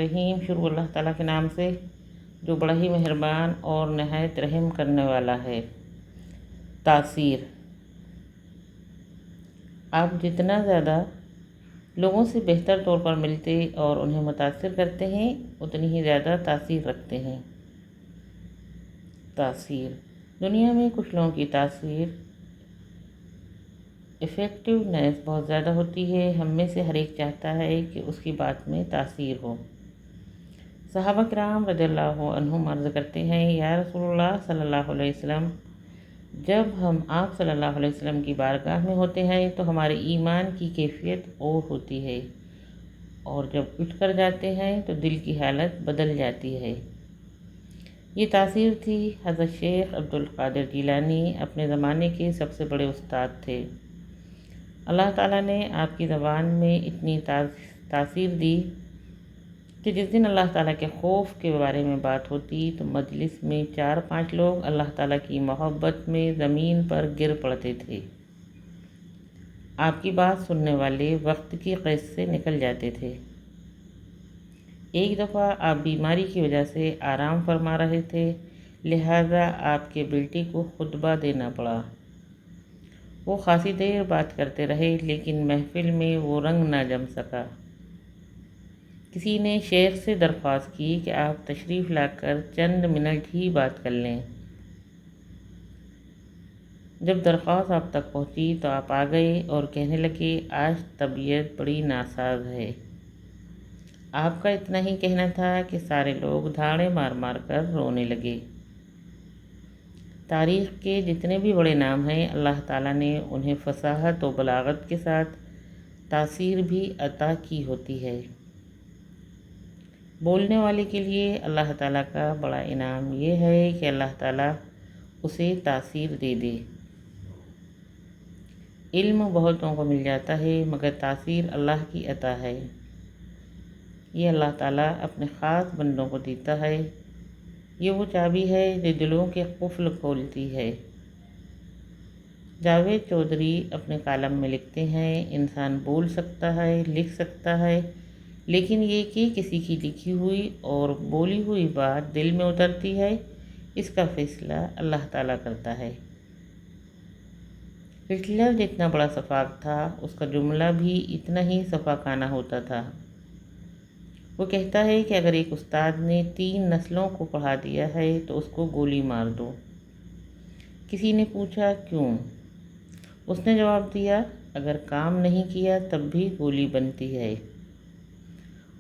رحیم شروع اللہ تعالیٰ کے نام سے جو بڑا ہی مہربان اور نہایت رحم کرنے والا ہے۔ تاثیر: آپ جتنا زیادہ لوگوں سے بہتر طور پر ملتے اور انہیں متاثر کرتے ہیں اتنی ہی زیادہ تاثیر رکھتے ہیں۔ تاثیر: دنیا میں کچھ لوگوں کی تاثیر افیکٹونیس بہت زیادہ ہوتی ہے۔ ہم میں سے ہر ایک چاہتا ہے کہ اس کی بات میں تاثیر ہو۔ صحابہ کرام رضی اللہ عنہم عرض کرتے ہیں، یا رسول اللہ صلی اللہ علیہ وسلم، جب ہم آپ صلی اللہ علیہ وسلم کی بارگاہ میں ہوتے ہیں تو ہمارے ایمان کی کیفیت اور ہوتی ہے، اور جب اٹھ کر جاتے ہیں تو دل کی حالت بدل جاتی ہے۔ یہ تاثیر تھی۔ حضرت شیخ عبد القادر جیلانی اپنے زمانے کے سب سے بڑے استاد تھے۔ اللہ تعالیٰ نے آپ کی زبان میں اتنی تاثیر دی کہ جس دن اللہ تعالیٰ کے خوف کے بارے میں بات ہوتی تو مجلس میں 4-5 لوگ اللہ تعالیٰ کی محبت میں زمین پر گر پڑتے تھے۔ آپ کی بات سننے والے وقت کی قید سے نکل جاتے تھے۔ ایک دفعہ آپ بیماری کی وجہ سے آرام فرما رہے تھے، لہٰذا آپ کے بیٹے کو خطبہ دینا پڑا۔ وہ خاصی دیر بات کرتے رہے لیکن محفل میں وہ رنگ نہ جم سکا۔ کسی نے شیخ سے درخواست کی کہ آپ تشریف لا کر چند منٹ ہی بات کر لیں۔ جب درخواست آپ تک پہنچی تو آپ آ گئے اور کہنے لگے، آج طبیعت بڑی ناساز ہے۔ آپ کا اتنا ہی کہنا تھا کہ سارے لوگ دھاڑے مار مار کر رونے لگے۔ تاریخ کے جتنے بھی بڑے نام ہیں، اللہ تعالیٰ نے انہیں فصاحت و بلاغت کے ساتھ تاثیر بھی عطا کی ہوتی ہے۔ بولنے والے کے لیے اللہ تعالیٰ کا بڑا انعام یہ ہے کہ اللہ تعالیٰ اسے تاثیر دے دے۔ علم بہتوں کو مل جاتا ہے مگر تاثیر اللہ کی عطا ہے۔ یہ اللہ تعالیٰ اپنے خاص بندوں کو دیتا ہے۔ یہ وہ چابی ہے جو دلوں کے قفل کھولتی ہے۔ جاوید چودھری اپنے کالم میں لکھتے ہیں، انسان بول سکتا ہے، لکھ سکتا ہے، لیکن یہ کہ کسی کی لکھی ہوئی اور بولی ہوئی بات دل میں اترتی ہے، اس کا فیصلہ اللہ تعالیٰ کرتا ہے۔ ہٹلر جتنا بڑا سفاک تھا، اس کا جملہ بھی اتنا ہی سفاکانہ ہوتا تھا۔ وہ کہتا ہے کہ اگر ایک استاد نے 3 نسلوں کو پڑھا دیا ہے تو اس کو گولی مار دو۔ کسی نے پوچھا کیوں؟ اس نے جواب دیا، اگر کام نہیں کیا تب بھی گولی بنتی ہے،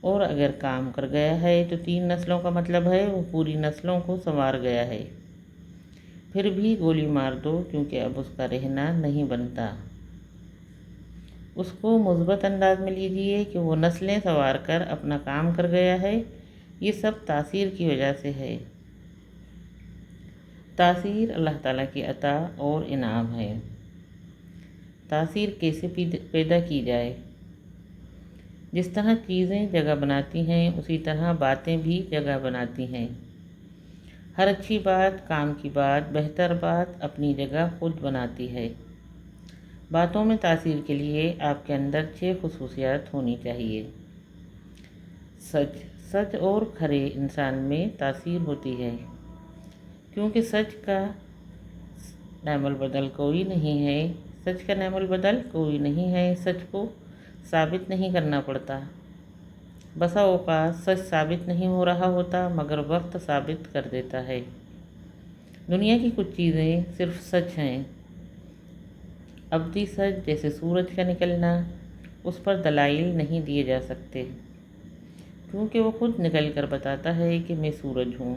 اور اگر کام کر گیا ہے تو 3 نسلوں کا مطلب ہے وہ پوری نسلوں کو سنوار گیا ہے۔ پھر بھی گولی مار دو کیونکہ اب اس کا رہنا نہیں بنتا۔ اس کو مثبت انداز میں لیجئے کہ وہ نسلیں سنوار کر اپنا کام کر گیا ہے۔ یہ سب تاثیر کی وجہ سے ہے۔ تاثیر اللہ تعالیٰ کی عطا اور انعام ہے۔ تاثیر کیسے پیدا کی جائے؟ جس طرح چیزیں جگہ بناتی ہیں اسی طرح باتیں بھی جگہ بناتی ہیں۔ ہر اچھی بات، کام کی بات، بہتر بات اپنی جگہ خود بناتی ہے۔ باتوں میں تاثیر کے لیے آپ کے اندر 6 خصوصیات ہونی چاہیے۔ سچ اور کھرے انسان میں تاثیر ہوتی ہے، کیونکہ سچ کا نعم البدل کوئی نہیں ہے۔ سچ کا نعم البدل کوئی نہیں ہے۔ سچ کو ثابت نہیں کرنا پڑتا۔ بسا اوقات سچ ثابت نہیں ہو رہا ہوتا مگر وقت ثابت کر دیتا ہے۔ دنیا کی کچھ چیزیں صرف سچ ہیں۔ ابدی سچ جیسے سورج کا نکلنا، اس پر دلائل نہیں دیے جا سکتے، کیونکہ وہ خود نکل کر بتاتا ہے کہ میں سورج ہوں۔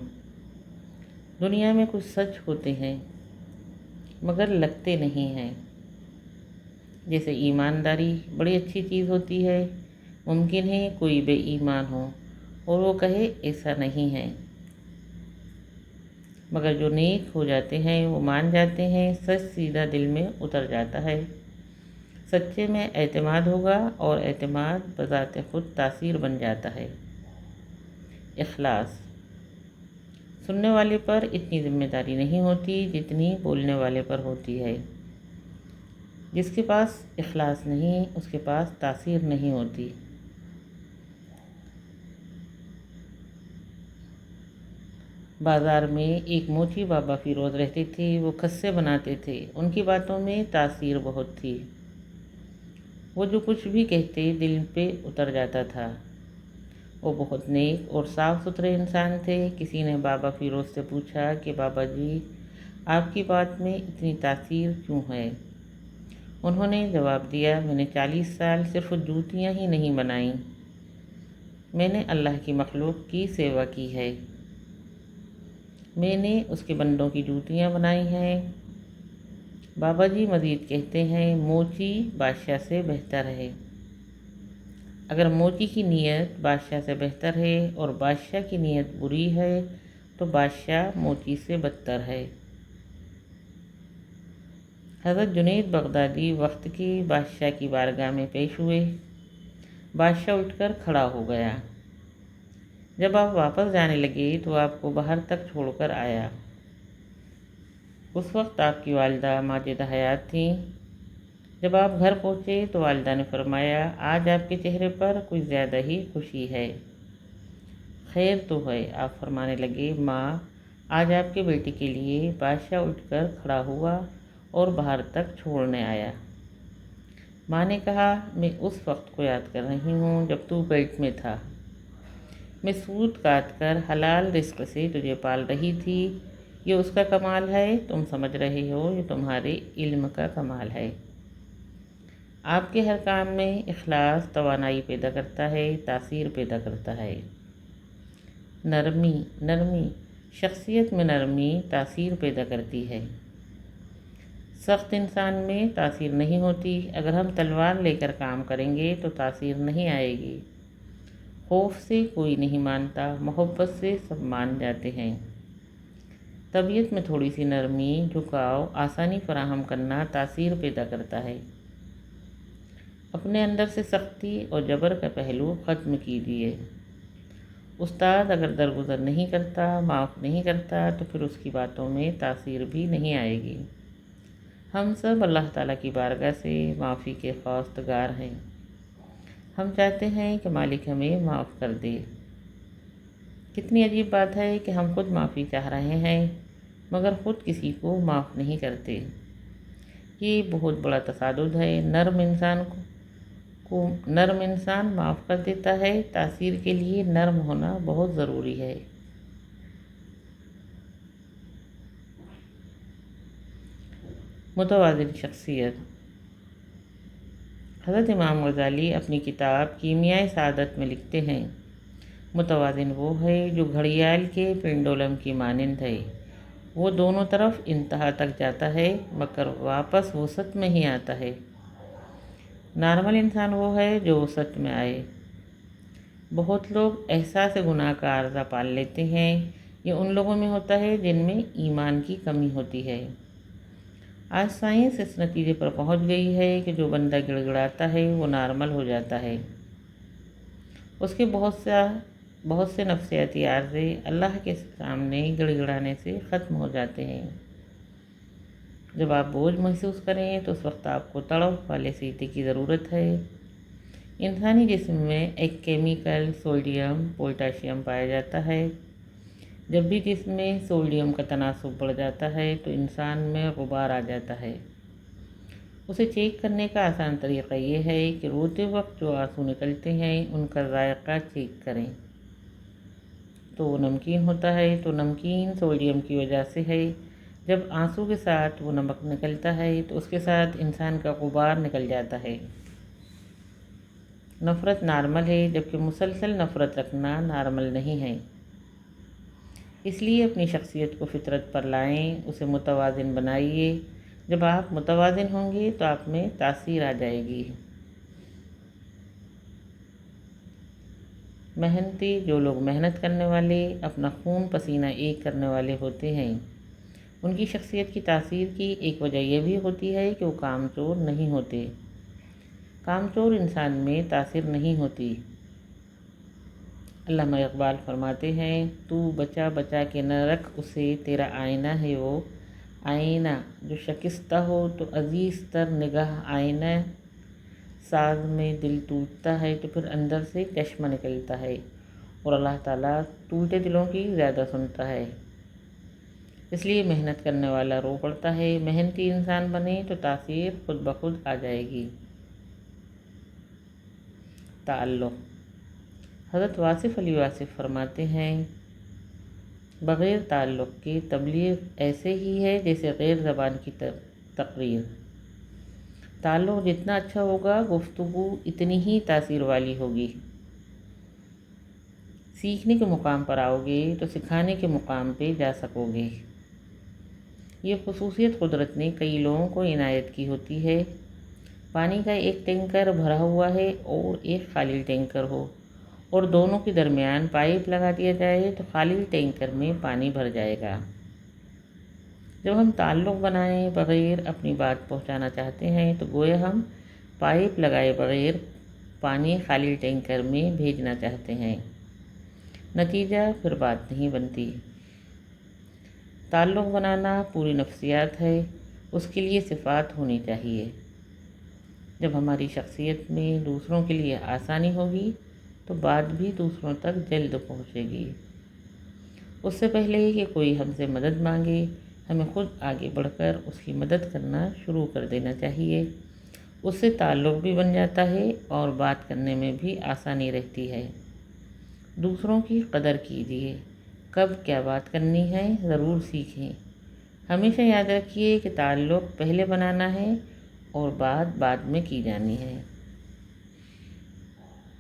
دنیا میں کچھ سچ ہوتے ہیں مگر لگتے نہیں ہیں، جیسے ایمانداری بڑی اچھی چیز ہوتی ہے۔ ممکن ہے کوئی بے ایمان ہو اور وہ کہے ایسا نہیں ہے، مگر جو نیک ہو جاتے ہیں وہ مان جاتے ہیں، سچ سیدھا دل میں اتر جاتا ہے۔ سچے میں اعتماد ہوگا اور اعتماد بذات خود تاثیر بن جاتا ہے۔ اخلاص: سننے والے پر اتنی ذمہ داری نہیں ہوتی جتنی بولنے والے پر ہوتی ہے۔ جس کے پاس اخلاص نہیں اس کے پاس تاثیر نہیں ہوتی۔ بازار میں ایک موچی بابا فیروز رہتے تھے، وہ خسے بناتے تھے، ان کی باتوں میں تاثیر بہت تھی، وہ جو کچھ بھی کہتے دل پہ اتر جاتا تھا۔ وہ بہت نیک اور صاف ستھرے انسان تھے۔ کسی نے بابا فیروز سے پوچھا کہ بابا جی آپ کی بات میں اتنی تاثیر کیوں ہے؟ انہوں نے جواب دیا، میں نے 40 سال صرف جوتیاں ہی نہیں بنائیں، میں نے اللہ کی مخلوق کی سیوا کی ہے، میں نے اس کے بندوں کی جوتیاں بنائی ہیں۔ بابا جی مزید کہتے ہیں، موچی بادشاہ سے بہتر ہے۔ اگر موچی کی نیت بادشاہ سے بہتر ہے اور بادشاہ کی نیت بری ہے تو بادشاہ موچی سے بدتر ہے۔ حضرت جنید بغدادی وقت کے بادشاہ کی بارگاہ میں پیش ہوئے۔ بادشاہ اٹھ کر کھڑا ہو گیا۔ جب آپ واپس جانے لگے تو آپ کو باہر تک چھوڑ کر آیا۔ اس وقت آپ کی والدہ ماجدہ حیات تھیں۔ جب آپ گھر پہنچے تو والدہ نے فرمایا، آج آپ کے چہرے پر کچھ زیادہ ہی خوشی ہے، خیر تو ہے؟ آپ فرمانے لگے، ماں آج آپ کے بیٹے کے لیے بادشاہ اٹھ کر کھڑا ہوا اور باہر تک چھوڑنے آیا۔ ماں نے کہا، میں اس وقت کو یاد کر رہی ہوں جب تو پیٹ میں تھا، میں سود کاٹ کر حلال رزق سے تجھے پال رہی تھی۔ یہ اس کا کمال ہے، تم سمجھ رہے ہو، یہ تمہارے علم کا کمال ہے۔ آپ کے ہر کام میں اخلاص توانائی پیدا کرتا ہے، تاثیر پیدا کرتا ہے۔ نرمی شخصیت میں نرمی تاثیر پیدا کرتی ہے۔ سخت انسان میں تاثیر نہیں ہوتی۔ اگر ہم تلوار لے کر کام کریں گے تو تاثیر نہیں آئے گی۔ خوف سے کوئی نہیں مانتا، محبت سے سب مان جاتے ہیں۔ طبیعت میں تھوڑی سی نرمی، جھکاؤ، آسانی فراہم کرنا تاثیر پیدا کرتا ہے۔ اپنے اندر سے سختی اور جبر کا پہلو ختم کیجیے۔ استاد اگر درگزر نہیں کرتا، معاف نہیں کرتا تو پھر اس کی باتوں میں تاثیر بھی نہیں آئے گی۔ ہم سب اللہ تعالیٰ کی بارگاہ سے معافی کے خواستگار ہیں۔ ہم چاہتے ہیں کہ مالک ہمیں معاف کر دے۔ کتنی عجیب بات ہے کہ ہم خود معافی چاہ رہے ہیں مگر خود کسی کو معاف نہیں کرتے۔ یہ بہت بڑا تصادم ہے۔ نرم انسان معاف کر دیتا ہے۔ تاثیر کے لیے نرم ہونا بہت ضروری ہے۔ متوازن شخصیت۔ حضرت امام غزالی اپنی کتاب کیمیائے سعادت میں لکھتے ہیں، متوازن وہ ہے جو گھڑیال کے پینڈولم کی مانند ہے، وہ دونوں طرف انتہا تک جاتا ہے مگر واپس وسط میں ہی آتا ہے۔ نارمل انسان وہ ہے جو وسط میں آئے۔ بہت لوگ احساس گناہ کا عارضہ پال لیتے ہیں۔ یہ ان لوگوں میں ہوتا ہے جن میں ایمان کی کمی ہوتی ہے۔ آج سائنس اس نتیجے پر پہنچ گئی ہے کہ جو بندہ گڑ گڑاتا ہے وہ نارمل ہو جاتا ہے۔ اس کے بہت سے نفسیاتی عارضے اللہ کے سامنے گڑ گڑانے سے ختم ہو جاتے ہیں۔ جب آپ بوجھ محسوس کریں تو اس وقت آپ کو تڑپ والے سیٹی کی ضرورت ہے۔ انسانی جسم میں ایک کیمیکل سوڈیم پوٹاشیم پایا جاتا ہے۔ جب بھی جسم میں سوڈیم کا تناسب بڑھ جاتا ہے تو انسان میں غبار آ جاتا ہے۔ اسے چیک کرنے کا آسان طریقہ یہ ہے کہ روتے وقت جو آنسو نکلتے ہیں ان کا ذائقہ چیک کریں تو وہ نمکین ہوتا ہے، تو نمکین سوڈیم کی وجہ سے ہے۔ جب آنسو کے ساتھ وہ نمک نکلتا ہے تو اس کے ساتھ انسان کا غبار نکل جاتا ہے۔ نفرت نارمل ہے جبکہ مسلسل نفرت رکھنا نارمل نہیں ہے۔ اس لیے اپنی شخصیت کو فطرت پر لائیں، اسے متوازن بنائیے۔ جب آپ متوازن ہوں گے تو آپ میں تاثیر آ جائے گی۔ محنتی، جو لوگ محنت کرنے والے، اپنا خون پسینہ ایک کرنے والے ہوتے ہیں، ان کی شخصیت کی تاثیر کی ایک وجہ یہ بھی ہوتی ہے کہ وہ کام چور نہیں ہوتے۔ کام چور انسان میں تاثیر نہیں ہوتی۔ علامہ اقبال فرماتے ہیں، تو بچا بچا کے نہ رکھ اسے، تیرا آئینہ ہے وہ آئینہ، جو شکستہ ہو تو عزیز تر نگاہ آئینہ، ساز میں دل ٹوٹتا ہے تو پھر اندر سے چشمہ نکلتا ہے، اور اللہ تعالیٰ ٹوٹے دلوں کی زیادہ سنتا ہے۔ اس لیے محنت کرنے والا رو پڑتا ہے۔ محنتی انسان بنے تو تاثیر خود بخود آ جائے گی۔ تعلق۔ حضرت واصف علی واصف فرماتے ہیں، بغیر تعلق کے تبلیغ ایسے ہی ہے جیسے غیر زبان کی تقریر۔ تعلق جتنا اچھا ہوگا گفتگو اتنی ہی تاثیر والی ہوگی۔ سیکھنے کے مقام پر آؤ گے تو سکھانے کے مقام پہ جا سکو گے۔ یہ خصوصیت قدرت نے کئی لوگوں کو عنایت کی ہوتی ہے۔ پانی کا ایک ٹینکر بھرا ہوا ہے اور ایک خالی ٹینکر ہو اور دونوں کے درمیان پائپ لگا دیا جائے تو خالی ٹینکر میں پانی بھر جائے گا۔ جب ہم تعلق بنائے بغیر اپنی بات پہنچانا چاہتے ہیں تو گویا ہم پائپ لگائے بغیر پانی خالی ٹینکر میں بھیجنا چاہتے ہیں، نتیجہ پھر بات نہیں بنتی۔ تعلق بنانا پوری نفسیات ہے، اس کے لیے صفات ہونی چاہیے۔ جب ہماری شخصیت میں دوسروں کے لیے آسانی ہوگی تو بات بھی دوسروں تک جلد پہنچے گی۔ اس سے پہلے کہ کوئی ہم سے مدد مانگے ہمیں خود آگے بڑھ کر اس کی مدد کرنا شروع کر دینا چاہیے۔ اس سے تعلق بھی بن جاتا ہے اور بات کرنے میں بھی آسانی رہتی ہے۔ دوسروں کی قدر کیجیے، کب کیا بات کرنی ہے ضرور سیکھیں۔ ہمیشہ یاد رکھیے کہ تعلق پہلے بنانا ہے اور بات بعد میں کی جانی ہے۔